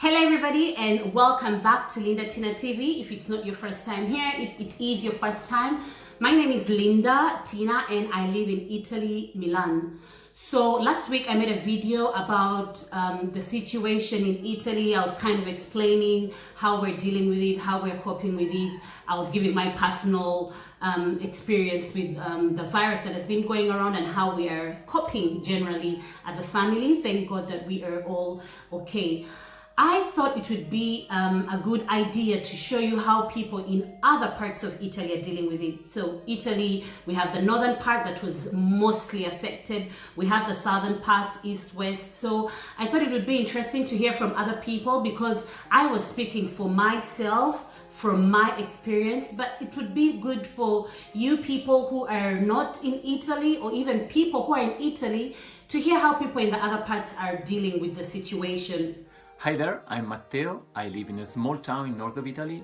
Hello everybody and welcome back to Linda Tinah TV. If it's not your first time here, if it is your first time, my name is Linda Tinah and I live in Italy, Milan. So last week I made a video about the situation in Italy. I was kind of explaining how we're dealing with it, how we're coping with it. I was giving my personal experience with the virus that has been going around and how we are coping generally as a family. Thank God that we are all okay. I thought it would be a good idea to show you how people in other parts of Italy are dealing with it. So Italy, we have the northern part that was mostly affected. We have the southern part, east, west. So I thought it would be interesting to hear from other people because I was speaking for myself from my experience, but it would be good for you people who are not in Italy or even people who are in Italy to hear how people in the other parts are dealing with the situation. Hi there, I'm Matteo. I live in a small town in north of Italy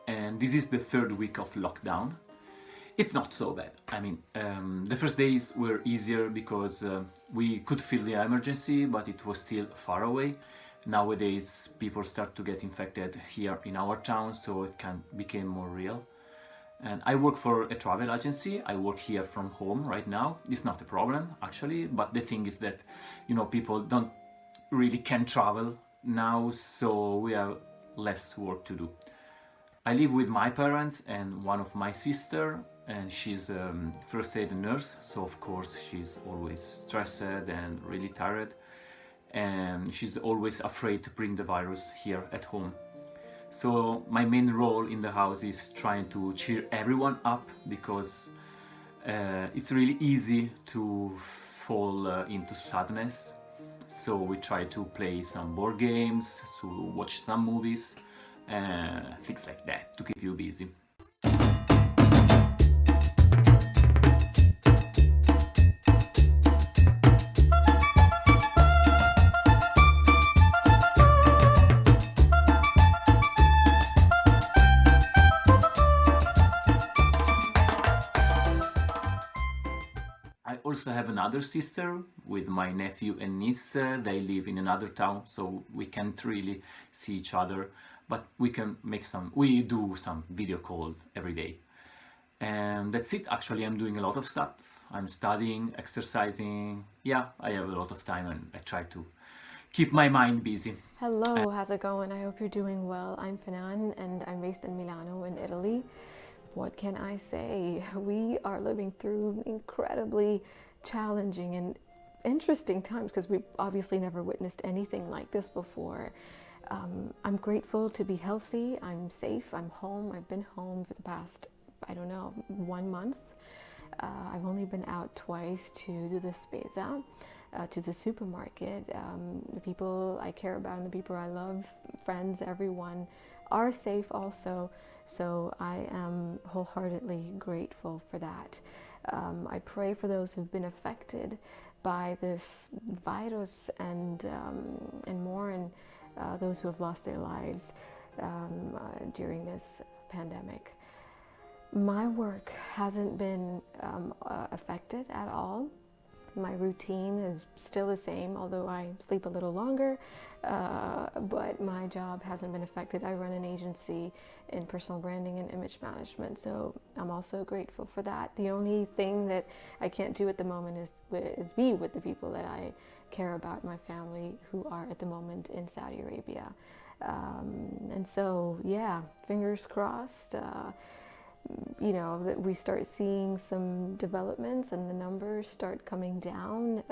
and this is the third week of lockdown. It's not so bad. I mean, the first days were easier because we could feel the emergency, but it was still far away. Nowadays, people start to get infected here in our town, so it became more real. And I work for a travel agency. I work here from home right now. It's not a problem, actually, but the thing is that, people don't really can travel now, so we have less work to do. I live with my parents and one of my sister, and she's a first aid nurse, so of course she's always stressed and really tired, and she's always afraid to bring the virus here at home. So my main role in the house is trying to cheer everyone up because it's really easy to fall into sadness. So we try to play some board games, to watch some movies, things like that to keep you busy. I also have another sister with my nephew and niece. They live in another town, so we can't really see each other, but we do some video call every day. And that's it. Actually, I'm doing a lot of stuff. I'm studying, exercising. Yeah, I have a lot of time and I try to keep my mind busy. Hello, how's it going? I hope you're doing well. I'm Fnan and I'm based in Milano in Italy. What can I say? We are living through incredibly challenging and interesting times because we've obviously never witnessed anything like this before. I'm grateful to be healthy. I'm safe. I'm home. I've been home for the past, 1 month. I've only been out twice to do the spesa, to the supermarket. The people I care about and the people I love, friends, everyone, are safe also. So I am wholeheartedly grateful for that. I pray for those who've been affected by this virus and more, and those who have lost their lives during this pandemic. My work hasn't been affected at all. My routine is still the same, although I sleep a little longer, but my job hasn't been affected. I run an agency in personal branding and image management, so I'm also grateful for that. The only thing that I can't do at the moment is be with the people that I care about, my family, who are at the moment in Saudi Arabia. And so, yeah, fingers crossed. That we start seeing some developments and the numbers start coming down.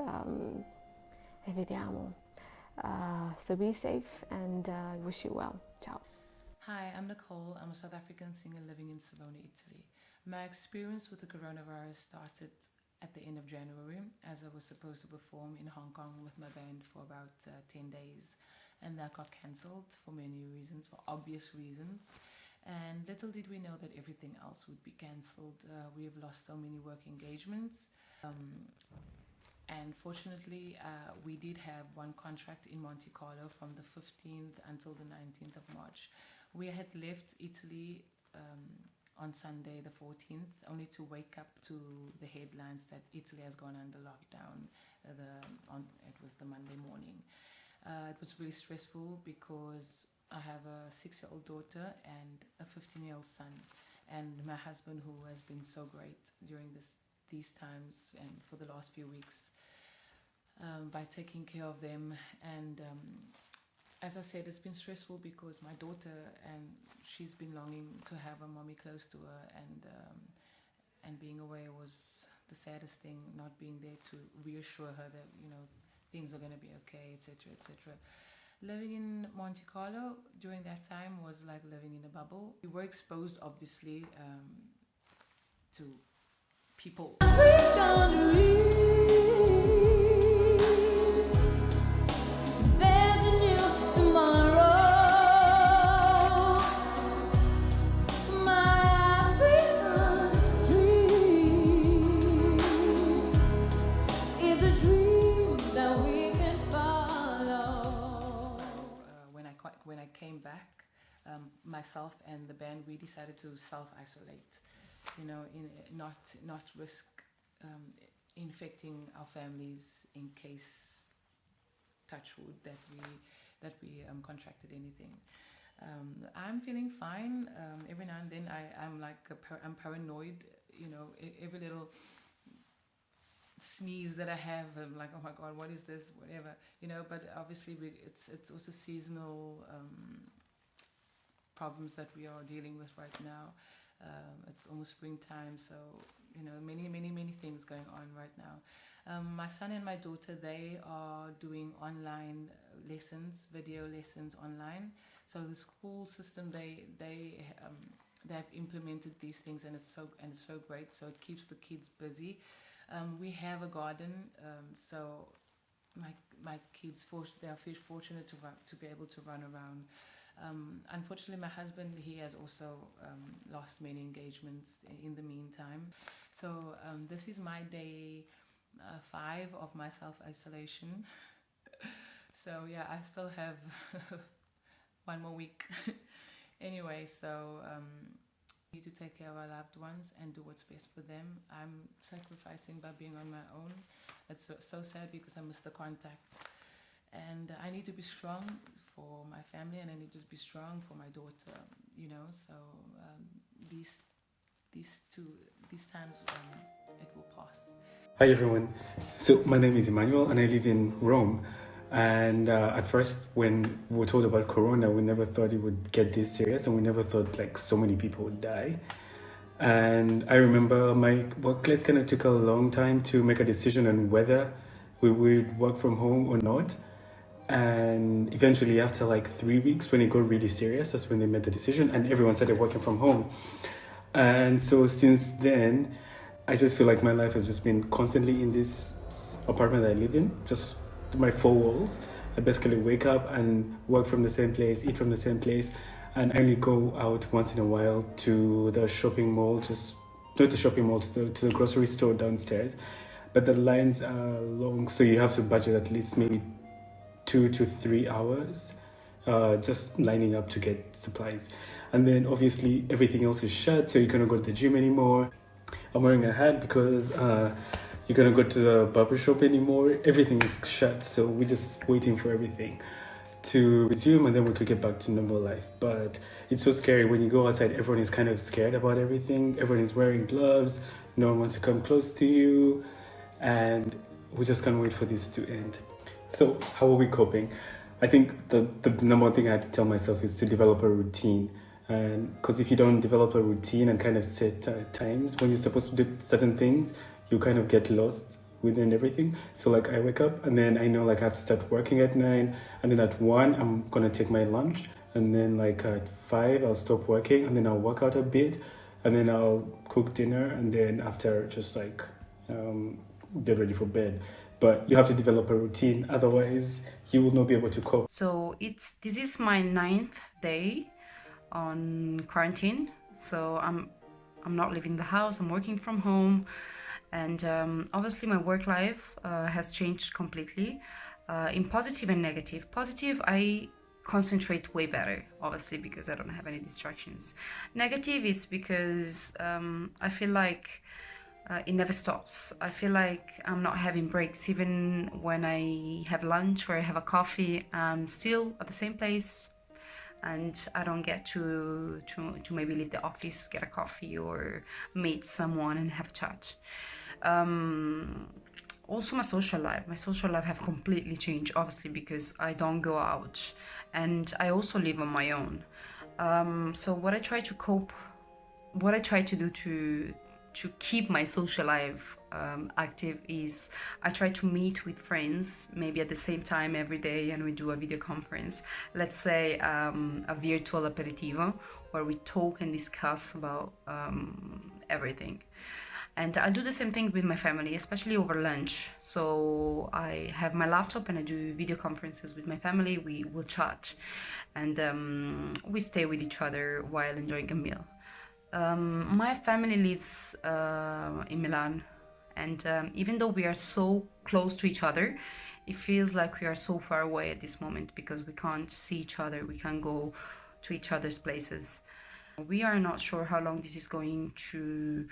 Vediamo. So be safe and wish you well. Ciao. Hi, I'm Nicole. I'm a South African singer living in Savona, Italy. My experience with the coronavirus started at the end of January, as I was supposed to perform in Hong Kong with my band for about 10 days. And that got cancelled for many reasons, for obvious reasons. And little did we know that everything else would be cancelled. We have lost so many work engagements. And fortunately, we did have one contract in Monte Carlo from the 15th until the 19th of March. We had left Italy on Sunday the 14th, only to wake up to the headlines that Italy has gone under lockdown. It was the Monday morning. It was really stressful because I have a 6-year-old daughter and a 15-year-old son, and my husband, who has been so great during these times and for the last few weeks, by taking care of them. And as I said, it's been stressful because my daughter, and she's been longing to have a mommy close to her, and being away was the saddest thing, not being there to reassure her that, you know, things are going to be okay, etc., etc. Living in Monte Carlo during that time was like living in a bubble. We were exposed, obviously, to people. When I came back, myself and the band, we decided to self-isolate, you know, not risk infecting our families in case, touch wood, that we contracted anything. I'm feeling fine. Every now and then I'm paranoid, you know, every little sneeze that I have, I'm like, oh my god, what is this, whatever, you know. But obviously it's also seasonal problems that we are dealing with right now. It's almost springtime, so, you know, many things going on right now. My son and my daughter, they are doing online lessons, video lessons online. So the school system, they have implemented these things, and it's so great. So it keeps the kids busy. We have a garden, so my kids, they are fortunate to be able to run around. Unfortunately, my husband, he has also lost many engagements in the meantime. So this is my day 5 of my self-isolation. So yeah, I still have one more week. Anyway, so need to take care of our loved ones and do what's best for them. I'm sacrificing by being on my own. It's so sad because I miss the contact. And I need to be strong for my family, and I need to be strong for my daughter, you know. So these times, it will pass. Hi everyone. So my name is Emmanuel and I live in Rome. And at first, when we were told about Corona, we never thought it would get this serious, and we never thought like so many people would die. And I remember my workplace kind of took a long time to make a decision on whether we would work from home or not. And eventually, after like 3 weeks, when it got really serious, that's when they made the decision, and everyone started working from home. And so since then, I just feel like my life has just been constantly in this apartment that I live in, just my 4 walls. I basically wake up and work from the same place, eat from the same place, and I only go out once in a while to the shopping mall, just not the shopping mall, to the grocery store downstairs. But the lines are long, so you have to budget at least maybe 2 to 3 hours just lining up to get supplies. And then obviously everything else is shut, so you cannot go to the gym anymore. I'm wearing a hat because you're gonna go to the barber shop anymore. Everything is shut, so we're just waiting for everything to resume, and then we could get back to normal life. But it's so scary when you go outside. Everyone is kind of scared about everything. Everyone is wearing gloves. No one wants to come close to you, and we just can't wait for this to end. So how are we coping? I think the number one thing I had to tell myself is to develop a routine. And because if you don't develop a routine and kind of set times when you're supposed to do certain things, you kind of get lost within everything. So like I wake up and then I know like I have to start working at 9, and then at 1 I'm gonna take my lunch, and then like at 5 I'll stop working, and then I'll work out a bit, and then I'll cook dinner, and then after just like get ready for bed. But you have to develop a routine, otherwise you will not be able to cope. So this is my 9th day on quarantine. So I'm not leaving the house, I'm working from home. And obviously my work life has changed completely in positive and negative. Positive, I concentrate way better, obviously, because I don't have any distractions. Negative is because I feel like it never stops. I feel like I'm not having breaks. Even when I have lunch or I have a coffee, I'm still at the same place, and I don't get to maybe leave the office, get a coffee, or meet someone and have a chat. Also, my social life have completely changed, obviously, because I don't go out, and I also live on my own. So what I try to do to keep my social life active is I try to meet with friends maybe at the same time every day, and we do a video conference, let's say a virtual aperitivo, where we talk and discuss about everything. And I do the same thing with my family, especially over lunch. So I have my laptop and I do video conferences with my family. We will chat, and we stay with each other while enjoying a meal. My family lives in Milan, and even though we are so close to each other, it feels like we are so far away at this moment because we can't see each other, we can't go to each other's places. We are not sure how long this is going to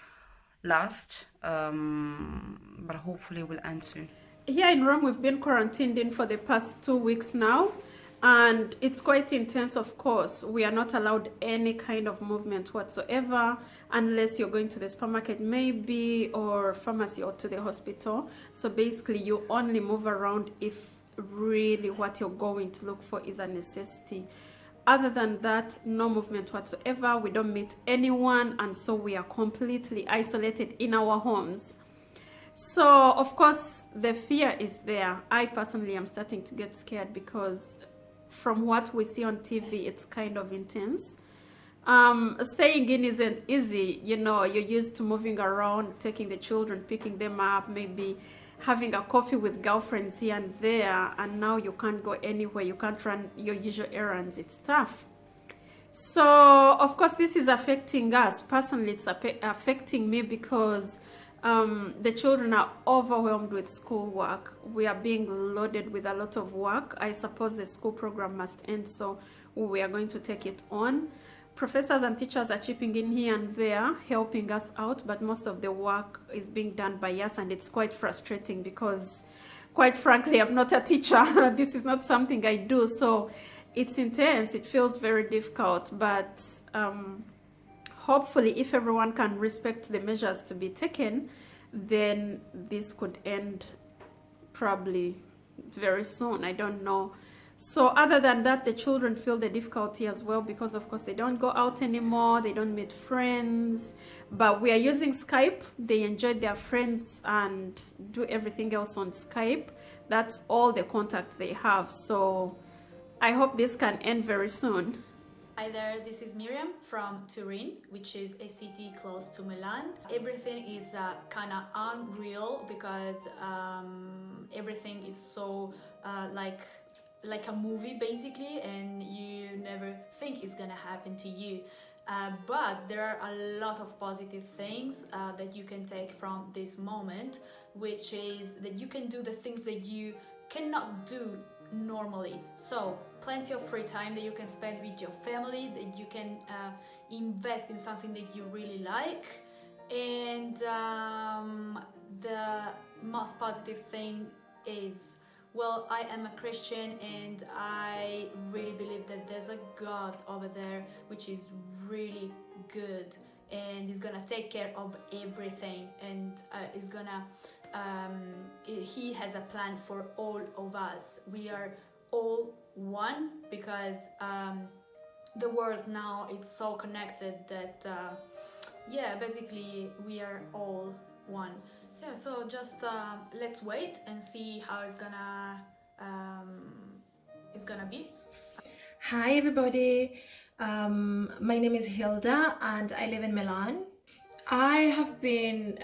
last, but hopefully it will end soon. Here in Rome, we've been quarantined in for the past 2 weeks now, and it's quite intense. Of course, we are not allowed any kind of movement whatsoever unless you're going to the supermarket maybe, or pharmacy, or to the hospital. So basically you only move around if really what you're going to look for is a necessity. Other than that, no movement whatsoever. We don't meet anyone, and so we are completely isolated in our homes. So of course the fear is there. I personally am starting to get scared because from what we see on TV, it's kind of intense. Staying in isn't easy. You know, you're used to moving around, taking the children, picking them up, maybe having a coffee with girlfriends here and there, and now you can't go anywhere, you can't run your usual errands. It's tough. So of course this is affecting us personally. It's affecting me because the children are overwhelmed with schoolwork. We are being loaded with a lot of work. I suppose the school program must end, so we are going to take it on. Professors and teachers are chipping in here and there, helping us out, but most of the work is being done by us, and it's quite frustrating because, quite frankly, I'm not a teacher. This is not something I do, so it's intense. It feels very difficult, but hopefully if everyone can respect the measures to be taken, then this could end probably very soon. I don't know. So other than that, the children feel the difficulty as well because of course they don't go out anymore, they don't meet friends, but we are using Skype. They enjoy their friends and do everything else on Skype. That's all the contact they have. So I hope this can end very soon. Hi there, this is Miriam from TURIN, which is a city close to Milan. Everything is kind of unreal because everything is so like a movie basically, and you never think it's gonna happen to you. But there are a lot of positive things that you can take from this moment, which is that you can do the things that you cannot do normally. So plenty of free time that you can spend with your family, that you can invest in something that you really like. And the most positive thing is, well, I am a Christian and I really believe that there's a God over there which is really good and is gonna take care of everything, and is gonna he has a plan for all of us. We are all one because the world now is so connected that yeah, basically we are all one. Yeah, so just let's wait and see how it's gonna be. Hi everybody, my name is Hilda and I live in Milan. I have been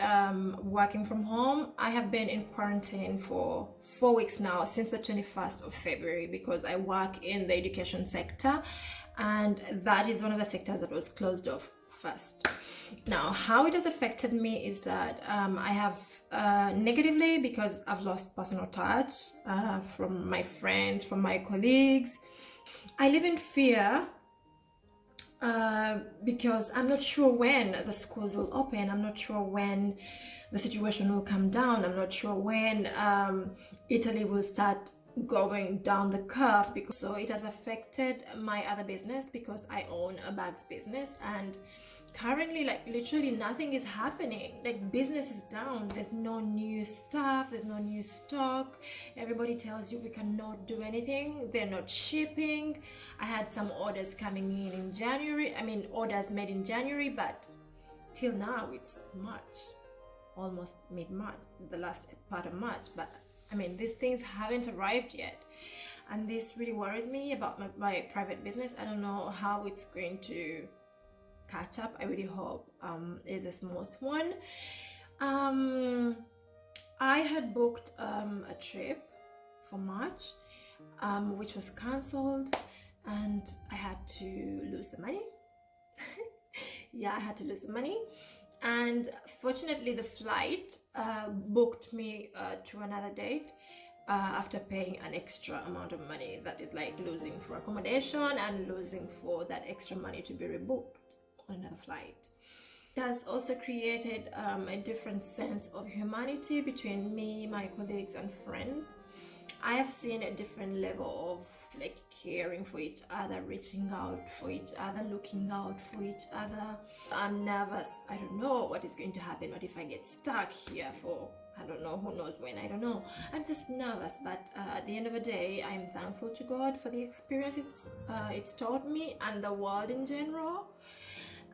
working from home. I have been in quarantine for 4 weeks now, since the 21st of February, because I work in the education sector and that is one of the sectors that was closed off first. Now, how it has affected me is that I have negatively, because I've lost personal touch from my friends, from my colleagues. I live in fear because I'm not sure when the schools will open. I'm not sure when the situation will come down. I'm not sure when Italy will start going down the curve, because so it has affected my other business, because I own a bags business, and currently, like, literally nothing is happening. Like, business is down. There's no new stuff, there's no new stock. Everybody tells you we cannot do anything. They're not shipping. I had some orders coming in January, I mean orders made in January, but till now it's March, almost mid-March, the last part of March. But I mean, these things haven't arrived yet, and this really worries me about my private business. I don't know how it's going to catch up. I really hope it's a smooth one. I had booked a trip for March, which was cancelled, and I had to lose the money. Yeah, I had to lose the money. And fortunately, the flight booked me to another date after paying an extra amount of money. That is like losing for accommodation and losing for that extra money to be rebooked on another flight. It has also created a different sense of humanity between me, my colleagues and friends. I have seen a different level of like caring for each other, reaching out for each other, looking out for each other. I'm nervous. I don't know what is going to happen. What if I get stuck here for, I don't know, who knows when, I don't know. I'm just nervous, but at the end of the day, I'm thankful to God for the experience it's taught me and the world in general.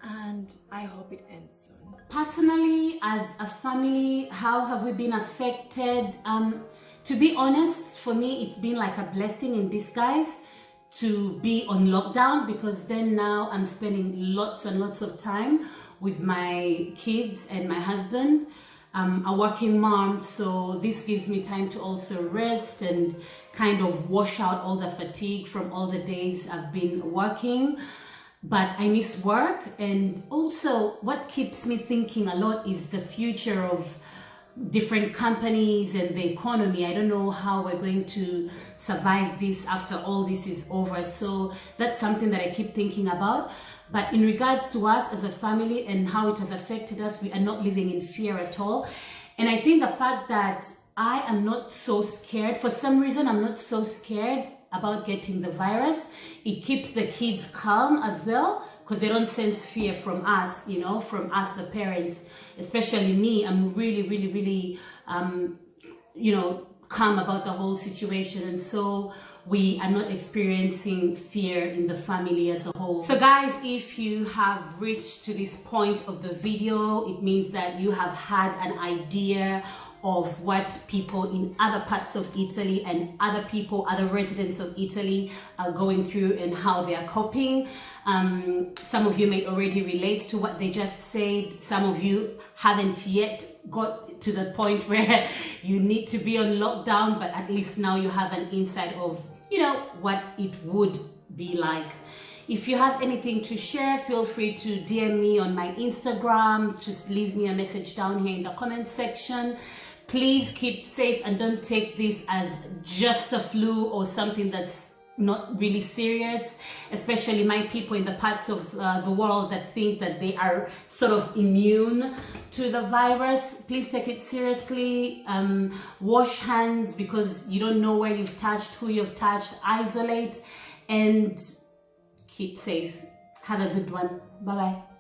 And I hope it ends soon. Personally, as a family, how have we been affected? To be honest, for me, it's been like a blessing in disguise to be on lockdown, because then now I'm spending lots and lots of time with my kids and my husband. I'm a working mom, so this gives me time to also rest and kind of wash out all the fatigue from all the days I've been working. But I miss work, and also what keeps me thinking a lot is the future of different companies and the economy. I don't know how we're going to survive this after all this is over. So that's something that I keep thinking about. But in regards to us as a family and how it has affected us, we are not living in fear at all. And I think the fact that I am not so scared, for some reason I'm not so scared about getting the virus, it keeps the kids calm as well, because they don't sense fear from us, you know, from us, the parents. Especially me, I'm really, you know, calm about the whole situation. And so we are not experiencing fear in the family as a whole. So guys, if you have reached to this point of the video, it means that you have had an idea of what people in other parts of Italy and other residents of Italy are going through and how they are coping. Some of you may already relate to what they just said. Some of you haven't yet got to the point where you need to be on lockdown, but at least now you have an insight of, you know, what it would be like. If you have anything to share, feel free to DM me on my Instagram. Just leave me a message down here in the comment section. Please keep safe and don't take this as just a flu or something that's not really serious, especially my people in the parts of the world that think that they are sort of immune to the virus. Please take it seriously. Wash hands, because you don't know where you've touched, who you've touched. Isolate and keep safe. Have a good one. Bye bye.